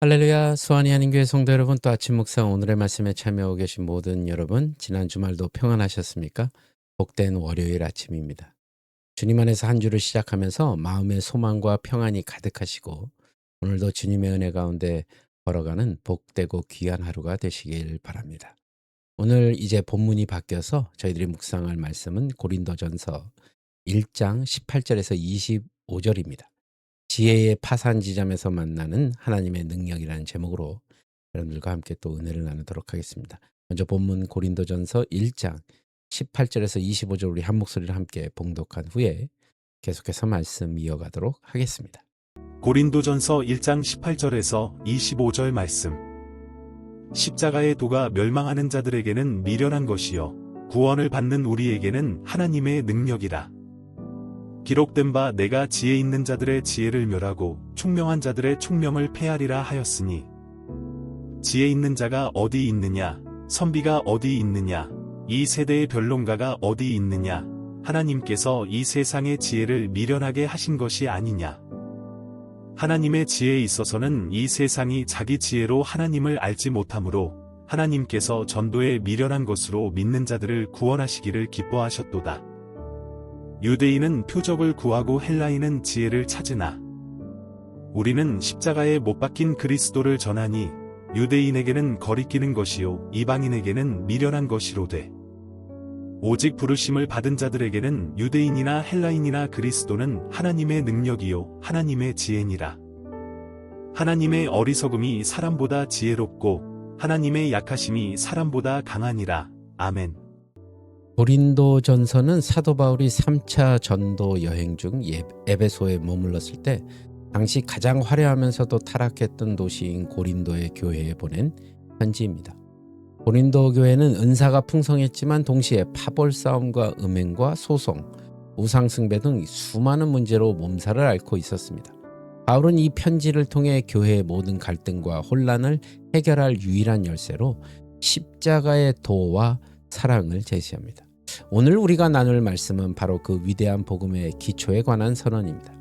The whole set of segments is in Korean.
할렐루야. 수완이 한인교회 성도 여러분, 또 아침 묵상 오늘의 말씀에 참여하고 계신 모든 여러분, 지난 주말도 평안하셨습니까? 복된 월요일 아침입니다. 주님 안에서 한 주를 시작하면서 마음의 소망과 평안이 가득하시고 오늘도 주님의 은혜 가운데 걸어가는 복되고 귀한 하루가 되시길 바랍니다. 오늘 이제 본문이 바뀌어서 저희들이 묵상할 말씀은 고린도전서 1장 18절에서 25절입니다. 지혜의 파산 지점에서 만나는 하나님의 능력이라는 제목으로 여러분들과 함께 또 은혜를 나누도록 하겠습니다. 먼저 본문 고린도전서 1장 18절에서 25절 우리 한 목소리를 함께 봉독한 후에 계속해서 말씀 이어가도록 하겠습니다. 고린도전서 1장 18절에서 25절 말씀. 십자가의 도가 멸망하는 자들에게는 미련한 것이요 구원을 받는 우리에게는 하나님의 능력이라. 기록된 바 내가 지혜 있는 자들의 지혜를 멸하고 총명한 자들의 총명을 폐하리라 하였으니, 지혜 있는 자가 어디 있느냐, 선비가 어디 있느냐, 이 세대의 변론가가 어디 있느냐, 하나님께서 이 세상의 지혜를 미련하게 하신 것이 아니냐. 하나님의 지혜에 있어서는 이 세상이 자기 지혜로 하나님을 알지 못하므로 하나님께서 전도에 미련한 것으로 믿는 자들을 구원하시기를 기뻐하셨도다. 유대인은 표적을 구하고 헬라인은 지혜를 찾으나 우리는 십자가에 못 박힌 그리스도를 전하니 유대인에게는 거리끼는 것이요 이방인에게는 미련한 것이로되, 오직 부르심을 받은 자들에게는 유대인이나 헬라인이나 그리스도는 하나님의 능력이요 하나님의 지혜니라. 하나님의 어리석음이 사람보다 지혜롭고 하나님의 약하심이 사람보다 강하니라. 아멘. 고린도전서는 사도 바울이 3차 전도 여행 중 에베소에 머물렀을 때 당시 가장 화려하면서도 타락했던 도시인 고린도의 교회에 보낸 편지입니다. 고린도 교회는 은사가 풍성했지만 동시에 파벌 싸움과 음행과 소송, 우상 숭배 등 수많은 문제로 몸살을 앓고 있었습니다. 바울은 이 편지를 통해 교회의 모든 갈등과 혼란을 해결할 유일한 열쇠로 십자가의 도와 사랑을 제시합니다. 오늘 우리가 나눌 말씀은 바로 그 위대한 복음의 기초에 관한 선언입니다.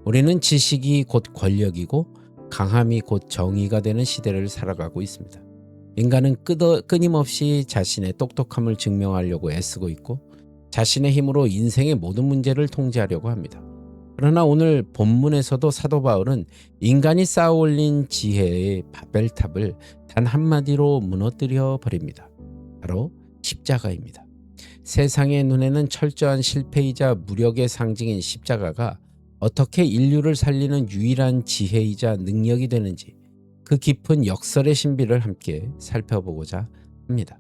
우리는 지식이 곧 권력이고 강함이 곧 정의가 되는 시대를 살아가고 있습니다. 인간은 끊임없이 자신의 똑똑함을 증명하려고 애쓰고 있고 자신의 힘으로 인생의 모든 문제를 통제하려고 합니다. 그러나 오늘 본문에서도 사도 바울은 인간이 쌓아올린 지혜의 바벨탑을 단 한마디로 무너뜨려 버립니다. 바로 십자가입니다. 세상의 눈에는 철저한 실패이자 무력의 상징인 십자가가 어떻게 인류를 살리는 유일한 지혜이자 능력이 되는지, 그 깊은 역설의 신비를 함께 살펴보고자 합니다.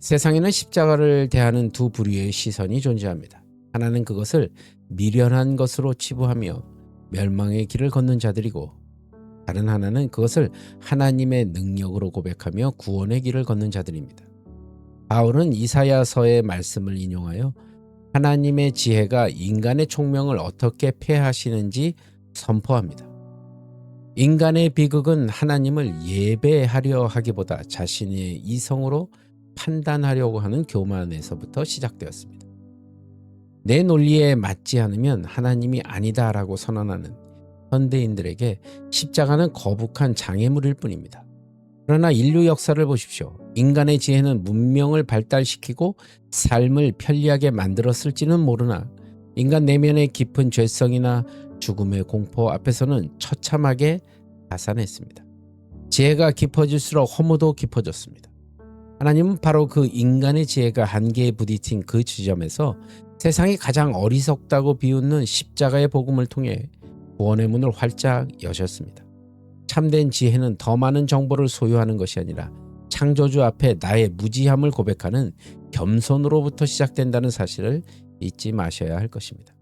세상에는 십자가를 대하는 두 부류의 시선이 존재합니다. 하나는 그것을 미련한 것으로 치부하며 멸망의 길을 걷는 자들이고, 다른 하나는 그것을 하나님의 능력으로 고백하며 구원의 길을 걷는 자들입니다. 바울은 이사야서의 말씀을 인용하여 하나님의 지혜가 인간의 총명을 어떻게 폐하시는지 선포합니다. 인간의 비극은 하나님을 예배하려 하기보다 자신의 이성으로 판단하려고 하는 교만에서부터 시작되었습니다. 내 논리에 맞지 않으면 하나님이 아니다라고 선언하는 현대인들에게 십자가는 거북한 장애물일 뿐입니다. 그러나 인류 역사를 보십시오. 인간의 지혜는 문명을 발달시키고 삶을 편리하게 만들었을지는 모르나 인간 내면의 깊은 죄성이나 죽음의 공포 앞에서는 처참하게 자산했습니다. 지혜가 깊어질수록 허무도 깊어졌습니다. 하나님은 바로 그 인간의 지혜가 한계에 부딪힌 그 지점에서 세상이 가장 어리석다고 비웃는 십자가의 복음을 통해 구원의 문을 활짝 여셨습니다. 참된 지혜는 더 많은 정보를 소유하는 것이 아니라 창조주 앞에 나의 무지함을 고백하는 겸손으로부터 시작된다는 사실을 잊지 마셔야 할 것입니다.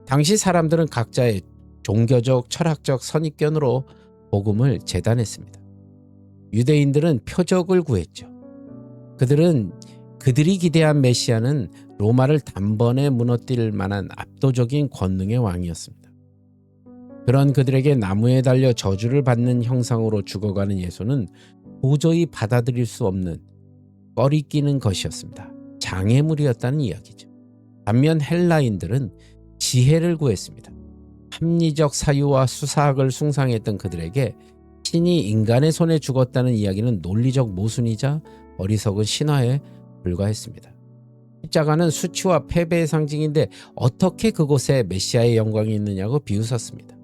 당시 사람들은 각자의 종교적, 철학적 선입견으로 복음을 재단했습니다. 유대인들은 표적을 구했죠. 그들이 기대한 메시아는 로마를 단번에 무너뜨릴 만한 압도적인 권능의 왕이었습니다. 그런 그들에게 나무에 달려 저주를 받는 형상으로 죽어가는 예수는 도저히 받아들일 수 없는 꺼리끼는 것이었습니다. 장애물이었다는 이야기죠. 반면 헬라인들은 지혜를 구했습니다. 합리적 사유와 수사학을 숭상했던 그들에게 신이 인간의 손에 죽었다는 이야기는 논리적 모순이자 어리석은 신화에 불과했습니다. 십자가는 수치와 패배의 상징인데 어떻게 그곳에 메시아의 영광이 있느냐고 비웃었습니다.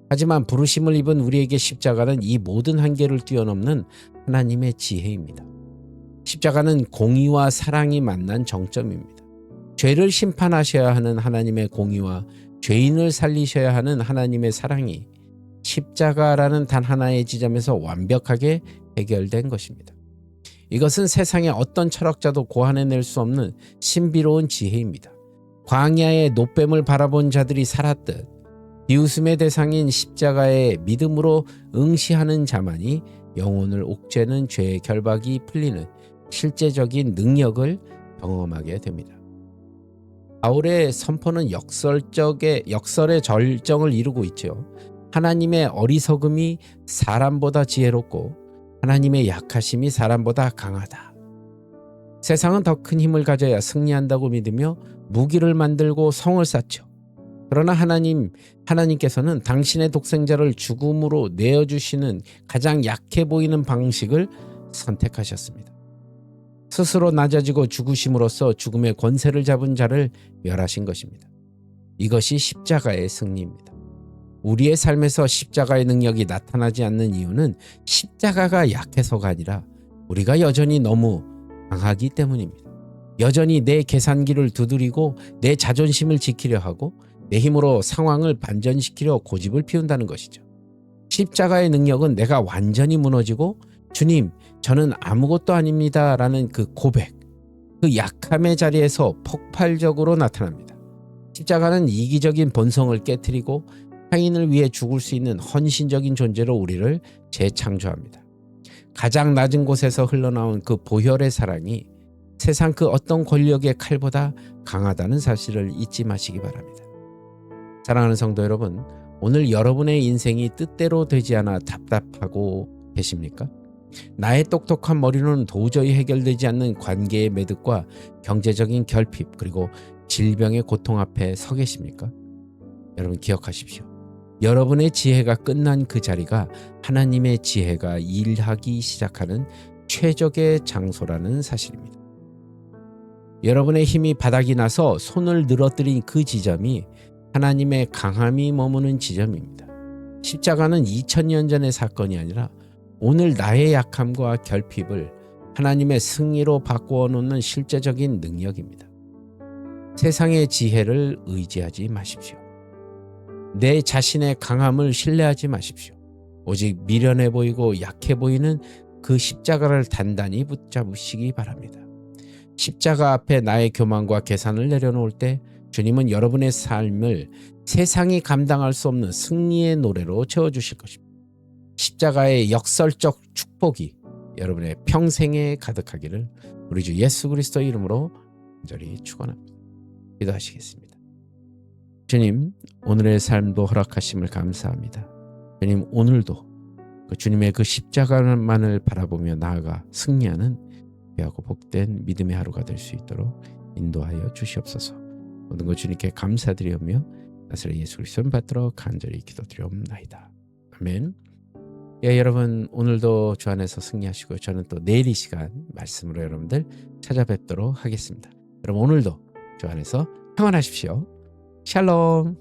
하지만 부르심을 입은 우리에게 십자가는 이 모든 한계를 뛰어넘는 하나님의 지혜입니다. 십자가는 공의와 사랑이 만난 정점입니다. 죄를 심판하셔야 하는 하나님의 공의와 죄인을 살리셔야 하는 하나님의 사랑이 십자가라는 단 하나의 지점에서 완벽하게 해결된 것입니다. 이것은 세상의 어떤 철학자도 고안해낼 수 없는 신비로운 지혜입니다. 광야의 노뱀을 바라본 자들이 살았듯 비웃음의 대상인 십자가의 믿음으로 응시하는 자만이 영혼을 옥죄는 죄의 결박이 풀리는 실제적인 능력을 경험하게 됩니다. 바울의 선포는 역설의 절정을 이루고 있죠. 하나님의 어리석음이 사람보다 지혜롭고 하나님의 약하심이 사람보다 강하다. 세상은 더 큰 힘을 가져야 승리한다고 믿으며 무기를 만들고 성을 쌓죠. 그러나 하나님께서는 당신의 독생자를 죽음으로 내어주시는 가장 약해 보이는 방식을 선택하셨습니다. 스스로 낮아지고 죽으심으로써 죽음의 권세를 잡은 자를 멸하신 것입니다. 이것이 십자가의 승리입니다. 우리의 삶에서 십자가의 능력이 나타나지 않는 이유는 십자가가 약해서가 아니라 우리가 여전히 너무 강하기 때문입니다. 여전히 내 계산기를 두드리고 내 자존심을 지키려 하고 내 힘으로 상황을 반전시키려 고집을 피운다는 것이죠. 십자가의 능력은 내가 완전히 무너지고 주님, 저는 아무것도 아닙니다 라는 그 고백, 그 약함의 자리에서 폭발적으로 나타납니다. 십자가는 이기적인 본성을 깨트리고 타인을 위해 죽을 수 있는 헌신적인 존재로 우리를 재창조합니다. 가장 낮은 곳에서 흘러나온 그 보혈의 사랑이 세상 그 어떤 권력의 칼보다 강하다는 사실을 잊지 마시기 바랍니다. 사랑하는 성도 여러분, 오늘 여러분의 인생이 뜻대로 되지 않아 답답하고 계십니까? 나의 똑똑한 머리로는 도저히 해결되지 않는 관계의 매듭과 경제적인 결핍 그리고 질병의 고통 앞에 서 계십니까? 여러분 기억하십시오. 여러분의 지혜가 끝난 그 자리가 하나님의 지혜가 일하기 시작하는 최적의 장소라는 사실입니다. 여러분의 힘이 바닥이 나서 손을 늘어뜨린 그 지점이 하나님의 강함이 머무는 지점입니다. 십자가는 2000년 전의 사건이 아니라 오늘 나의 약함과 결핍을 하나님의 승리로 바꾸어 놓는 실제적인 능력입니다. 세상의 지혜를 의지하지 마십시오. 내 자신의 강함을 신뢰하지 마십시오. 오직 미련해 보이고 약해 보이는 그 십자가를 단단히 붙잡으시기 바랍니다. 십자가 앞에 나의 교만과 계산을 내려놓을 때 주님은 여러분의 삶을 세상이 감당할 수 없는 승리의 노래로 채워주실 것입니다. 십자가의 역설적 축복이 여러분의 평생에 가득하기를 우리 주 예수 그리스도의 이름으로 간절히 축원합니다. 기도하시겠습니다. 주님, 오늘의 삶도 허락하심을 감사합니다. 주님, 오늘도 주님의 그 십자가만을 바라보며 나아가 승리하는 귀하고 복된 믿음의 하루가 될 수 있도록 인도하여 주시옵소서. 모든 것 주님께 감사드리며 나사렛 예수 그리스도를 받들어 간절히 기도드리옵나이다. 아멘. 여러분 오늘도 주 안에서 승리하시고요. 저는 또 내일 이 시간 말씀으로 여러분들 찾아뵙도록 하겠습니다. 여러분 오늘도 주 안에서 평안하십시오. 샬롬.